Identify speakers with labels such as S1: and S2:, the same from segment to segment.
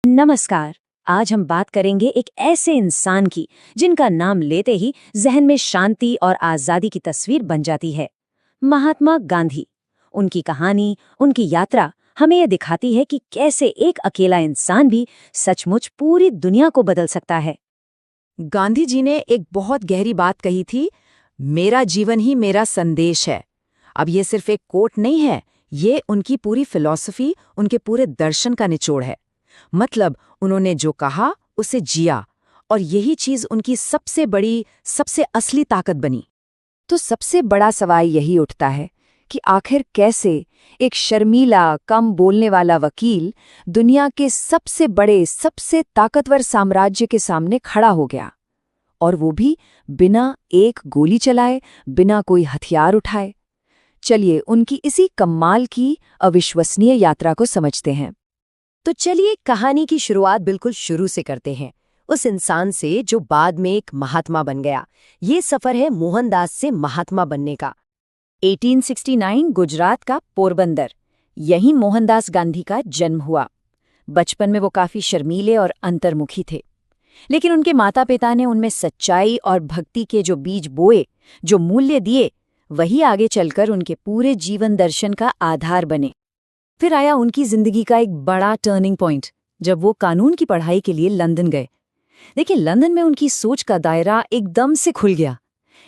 S1: नमस्कार। आज हम बात करेंगे एक ऐसे इंसान की जिनका नाम लेते ही जहन में शांति और आजादी की तस्वीर बन जाती है। महात्मा गांधी। उनकी कहानी, उनकी यात्रा हमें यह दिखाती है कि कैसे एक अकेला इंसान भी सचमुच पूरी दुनिया को बदल सकता है।
S2: गांधी जी ने एक बहुत गहरी बात कही थी, मेरा जीवन ही मेरा संदेश है। अब ये सिर्फ एक कोट नहीं है, ये उनकी पूरी फिलॉसफी, उनके पूरे दर्शन का निचोड़ है। मतलब उन्होंने जो कहा उसे जिया, और यही चीज उनकी सबसे बड़ी, सबसे असली ताकत बनी। तो सबसे बड़ा सवाल यही उठता है कि आखिर कैसे एक शर्मीला, कम बोलने वाला वकील दुनिया के सबसे बड़े, सबसे ताकतवर साम्राज्य के सामने खड़ा हो गया, और वो भी बिना एक गोली चलाए, बिना कोई हथियार उठाए। चलिए उनकी इसी कमाल की अविश्वसनीय यात्रा को समझते हैं।
S3: तो चलिए कहानी की शुरुआत बिल्कुल शुरू से करते हैं, उस इंसान से जो बाद में एक महात्मा बन गया। ये सफर है मोहनदास से महात्मा बनने का।
S1: 1869 गुजरात का पोरबंदर, यहीं मोहनदास गांधी का जन्म हुआ। बचपन में वो काफी शर्मीले और अंतर्मुखी थे, लेकिन उनके माता पिता ने उनमें सच्चाई और भक्ति के जो बीज बोए, जो मूल्य दिए, वही आगे चलकर उनके पूरे जीवन दर्शन का आधार बने। फिर आया उनकी जिंदगी का एक बड़ा टर्निंग पॉइंट, जब वो कानून की पढ़ाई के लिए लंदन गए। देखिए, लंदन में उनकी सोच का दायरा एकदम से खुल गया।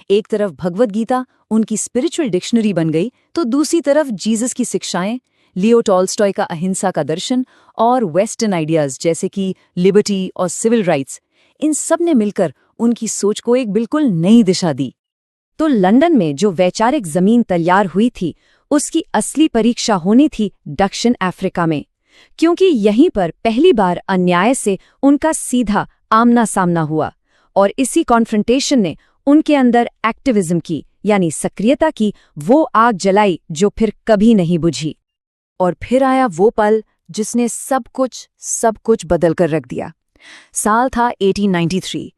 S1: एक तरफ भगवद गीता उनकी स्पिरिचुअल डिक्शनरी बन गई, तो दूसरी तरफ जीसस की शिक्षाएं, लियो टॉल्स्टॉय का अहिंसा का दर्शन और वेस्टर्न आइडियाज जैसे कि लिबर्टी और सिविल राइट्स, इन सब ने मिलकर उनकी सोच को एक बिल्कुल नई दिशा दी। तो लंदन में जो वैचारिक जमीन तैयार हुई थी, उसकी असली परीक्षा होनी थी दक्षिण अफ्रीका में, क्योंकि यहीं पर पहली बार अन्याय से उनका सीधा आमना सामना हुआ, और इसी कॉन्फ्रंटेशन ने उनके अंदर एक्टिविज्म की, यानी सक्रियता की, वो आग जलाई जो फिर कभी नहीं बुझी।
S2: और फिर आया वो पल जिसने सब कुछ बदल कर रख दिया। साल था 1893।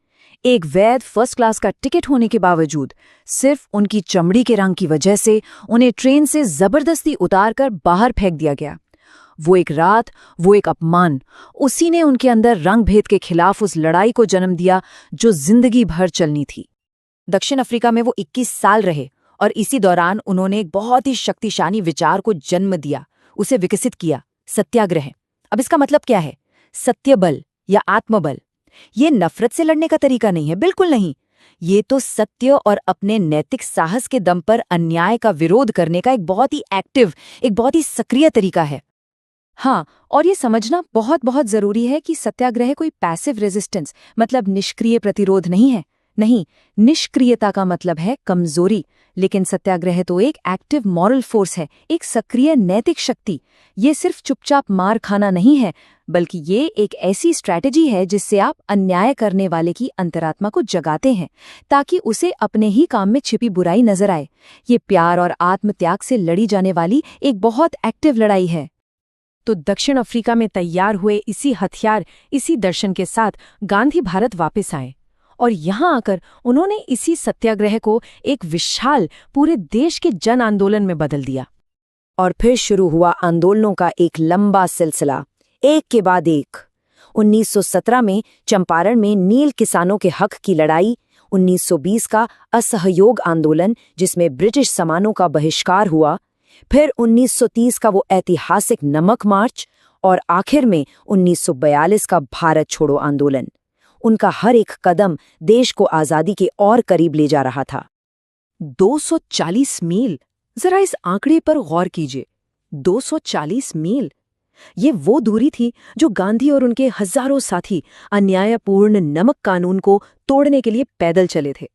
S2: एक वैध फर्स्ट क्लास का टिकट होने के बावजूद सिर्फ उनकी चमड़ी के रंग की वजह से उन्हें ट्रेन से जबरदस्ती उतारकर बाहर फेंक दिया गया। वो एक रात, वो एक अपमान, उसी ने उनके अंदर रंग भेद के खिलाफ उस लड़ाई को जन्म दिया जो जिंदगी भर चलनी थी। दक्षिण अफ्रीका में वो 21 साल रहे, और इसी दौरान उन्होंने एक बहुत ही शक्तिशाली विचार को जन्म दिया, उसे विकसित किया, सत्याग्रह। अब इसका मतलब क्या है? सत्य बल या आत्मबल। ये नफरत से लड़ने का तरीका नहीं है, बिल्कुल नहीं। ये तो सत्य और अपने नैतिक साहस के दम पर अन्याय का विरोध करने का एक बहुत ही एक्टिव, एक बहुत ही सक्रिय तरीका है।
S1: हाँ, और ये समझना बहुत बहुत जरूरी है कि सत्याग्रह कोई पैसिव रेजिस्टेंस, मतलब निष्क्रिय प्रतिरोध नहीं है। नहीं, निष्क्रियता का मतलब है कमजोरी, लेकिन सत्याग्रह तो एक एक्टिव मॉरल फोर्स है, एक सक्रिय नैतिक शक्ति। ये सिर्फ चुपचाप मार खाना नहीं है, बल्कि ये एक ऐसी स्ट्रैटेजी है जिससे आप अन्याय करने वाले की अंतरात्मा को जगाते हैं, ताकि उसे अपने ही काम में छिपी बुराई नजर आए। ये प्यार और आत्मत्याग से लड़ी जाने वाली एक बहुत एक्टिव लड़ाई है। तो दक्षिण अफ्रीका में तैयार हुए इसी हथियार, इसी दर्शन के साथ गांधी भारत वापस आए, और यहाँ आकर उन्होंने इसी सत्याग्रह को एक विशाल, पूरे देश के जन आंदोलन में बदल दिया।
S3: और फिर शुरू हुआ आंदोलनों का एक लंबा सिलसिला, एक के बाद एक। 1917 में चंपारण में नील किसानों के हक की लड़ाई, 1920 का असहयोग आंदोलन जिसमें ब्रिटिश सामानों का बहिष्कार हुआ, फिर 1930 का वो ऐतिहासिक नमक मार्च, और आखिर में 1942 का भारत छोड़ो आंदोलन। उनका हर एक कदम देश को आजादी के और करीब ले जा रहा था।
S2: 240 मील, जरा इस आंकड़े पर गौर कीजिए। 240 मील, ये वो दूरी थी जो गांधी और उनके हजारों साथी अन्यायपूर्ण नमक कानून को तोड़ने के लिए पैदल चले थे।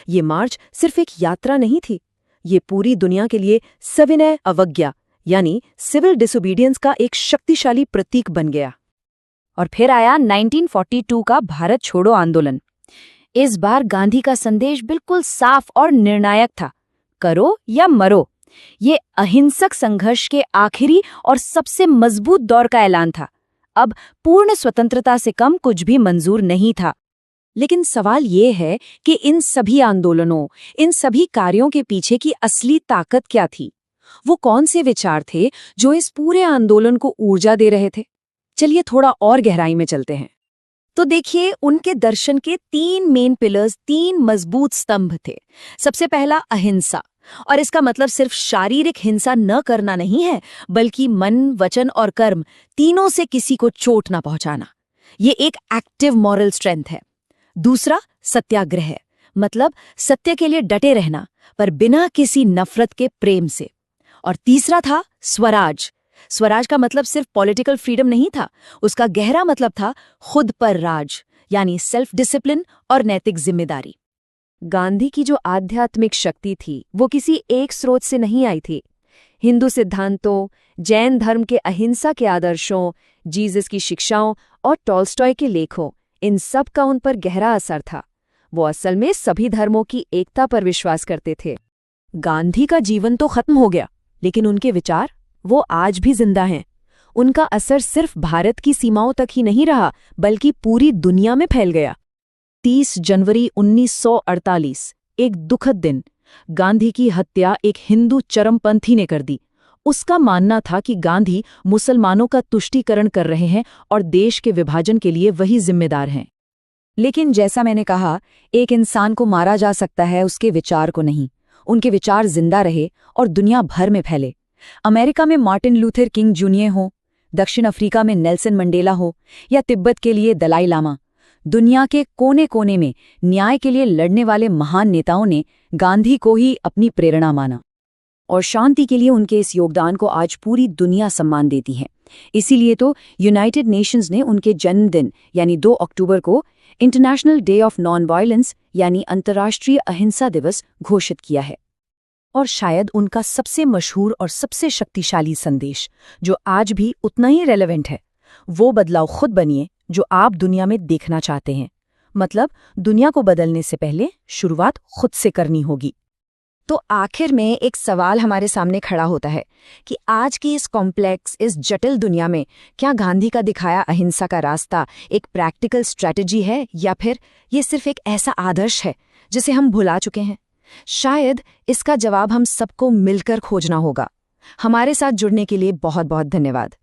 S2: ये मार्च सिर्फ एक यात्रा नहीं थी, ये पूरी दुनिया के लिए सविनय अवज्ञा, यानी सिविल डिसोबीडियंस का एक शक्तिशाली प्रतीक बन गया।
S1: और फिर आया 1942 का भारत छोड़ो आंदोलन। इस बार गांधी का संदेश बिल्कुल साफ और निर्णायक था, करो या मरो। ये अहिंसक संघर्ष के आखिरी और सबसे मजबूत दौर का ऐलान था। अब पूर्ण स्वतंत्रता से कम कुछ भी मंजूर नहीं था। लेकिन सवाल ये है कि इन सभी आंदोलनों, इन सभी कार्यों के पीछे की असली ताकत क्या थी? वो कौन से विचार थे जो इस पूरे आंदोलन को ऊर्जा दे रहे थे?
S2: चलिए थोड़ा और गहराई में चलते हैं। तो देखिए, उनके दर्शन के 3 मेन पिलर्स, 3 मजबूत स्तंभ थे। सबसे पहला अहिंसा, और इसका मतलब सिर्फ शारीरिक हिंसा न करना नहीं है, बल्कि मन, वचन और कर्म तीनों से किसी को चोट ना पहुंचाना। ये एक एक्टिव मॉरल स्ट्रेंथ है। दूसरा सत्याग्रह, मतलब सत्य के लिए डटे रहना, पर बिना किसी नफरत के प्रेम से। और तीसरा था स्वराज। स्वराज का मतलब सिर्फ पॉलिटिकल फ्रीडम नहीं था, उसका गहरा मतलब था खुद पर राज, यानी सेल्फ डिसिप्लिन और नैतिक जिम्मेदारी। गांधी की जो आध्यात्मिक शक्ति थी वो किसी एक स्रोत से नहीं आई थी। हिंदू सिद्धांतों, जैन धर्म के अहिंसा के आदर्शों, जीसस की शिक्षाओं और टॉल्स्टॉय के लेखों, इन सब का उन पर गहरा असर था। वो असल में सभी धर्मों की एकता पर विश्वास करते थे। गांधी का जीवन तो खत्म हो गया, लेकिन उनके विचार वो आज भी जिंदा हैं। उनका असर सिर्फ भारत की सीमाओं तक ही नहीं रहा, बल्कि पूरी दुनिया में फैल गया। 30 जनवरी 1948, एक दुखद दिन। गांधी की हत्या एक हिंदू चरमपंथी ने कर दी। उसका मानना था कि गांधी मुसलमानों का तुष्टीकरण कर रहे हैं और देश के विभाजन के लिए वही जिम्मेदार हैं। लेकिन जैसा मैंने कहा, एक इंसान को मारा जा सकता है, उसके विचार को नहीं। उनके विचार जिंदा रहे और दुनिया भर में फैले। अमेरिका में मार्टिन लूथर किंग जूनियर हो, दक्षिण अफ्रीका में नेल्सन मंडेला हो, या तिब्बत के लिए दलाई लामा, दुनिया के कोने कोने में न्याय के लिए लड़ने वाले महान नेताओं ने गांधी को ही अपनी प्रेरणा माना। और शांति के लिए उनके इस योगदान को आज पूरी दुनिया सम्मान देती है। इसीलिए तो यूनाइटेड नेशंस ने उनके जन्मदिन यानी 2 अक्टूबर को international day of non violence यानी अंतर्राष्ट्रीय अहिंसा दिवस घोषित किया है। और शायद उनका सबसे मशहूर और सबसे शक्तिशाली संदेश, जो आज भी उतना ही रेलेवेंट है, वो बदलाव खुद बनिए जो आप दुनिया में देखना चाहते हैं। मतलब दुनिया को बदलने से पहले शुरुआत खुद से करनी होगी। तो आखिर में एक सवाल हमारे सामने खड़ा होता है कि आज की इस कॉम्प्लेक्स, इस जटिल दुनिया में क्या गांधी का दिखाया अहिंसा का रास्ता एक प्रैक्टिकल स्ट्रैटेजी है, या फिर ये सिर्फ एक ऐसा आदर्श है जिसे हम भुला चुके हैं? शायद इसका जवाब हम सबको मिलकर खोजना होगा। हमारे साथ जुड़ने के लिए बहुत बहुत धन्यवाद।